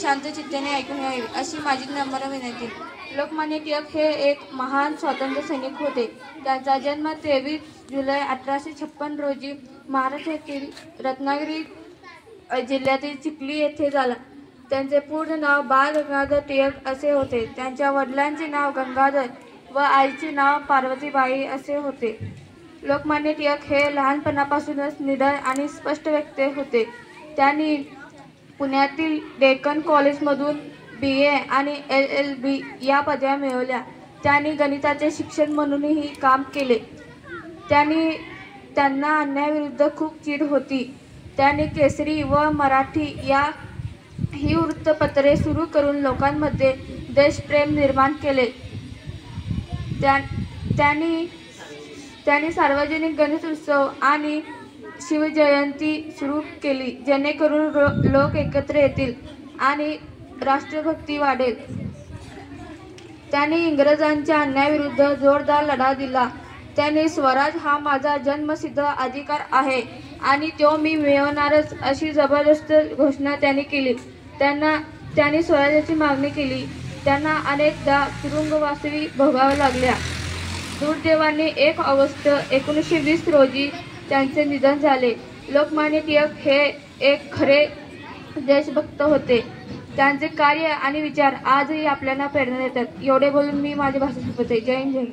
शांत चित्ताने ऐकून घ्यावे अशी माझी नम्र विनंती। लोकमान्य टिळक हे एक महान स्वातंत्र्य सैनिक होते। त्यांचा जन्म 23 जुलै 1856 रोजी महाराष्ट्रातील रत्नागिरी जिल्ह्यातील चिखली येथे झाला। त्यांचे पूर्ण नाव बाळ गंगाधर टिळक असे होते। त्यांच्या वडिलांचे नाव गंगाधर व आईचे नाव पार्वतीबाई असे होते। लोकमान्य टिळक हे लहानपणापासूनच निडर आणि स्पष्ट व्यक्ती होते। त्यांनी पुण्यातील डेक्कन कॉलेजमधून BA आणि LLB या पदव्या मिळवल्या। त्यांनी गणिताचे शिक्षक म्हणूनही काम केले। त्यांना अन्यायाविरुद्ध खूप चीड होती। त्यांनी केसरी व मराठी ही वृत्तपत्रे सुरू करून लोकांमध्ये देशप्रेम निर्माण केले। त्यांनी सार्वजनिक गणेश उत्सव आणि शिवजयंती सुरू केली, जेणेकरून लोक एकत्र येतील आणि राष्ट्रभक्ती वाढेल। त्यांनी इंग्रजांच्या अन्यायाविरुद्ध जोरदार लढा दिला। त्यांनी स्वराज हा माझा जन्मसिद्ध अधिकार आहे आणि तो मी मिळवणारच अशी जबरदस्त घोषणा त्यांनी केली। त्यांनी स्वराज्याची मागणी केली। त्यांना अनेकदा तुरुंगवासही भोगाव्या लागल्या। दुर्दैवाने 1 ऑगस्ट 1920 रोजी त्यांचे निधन झाले। लोकमान्य टिळक हे एक खरे देशभक्त होते। त्यांचे कार्य आणि विचार आजही आपल्याला प्रेरणा देतात। एवढे बोलून मी माझी भाषण संपवते। जय हिंद, जय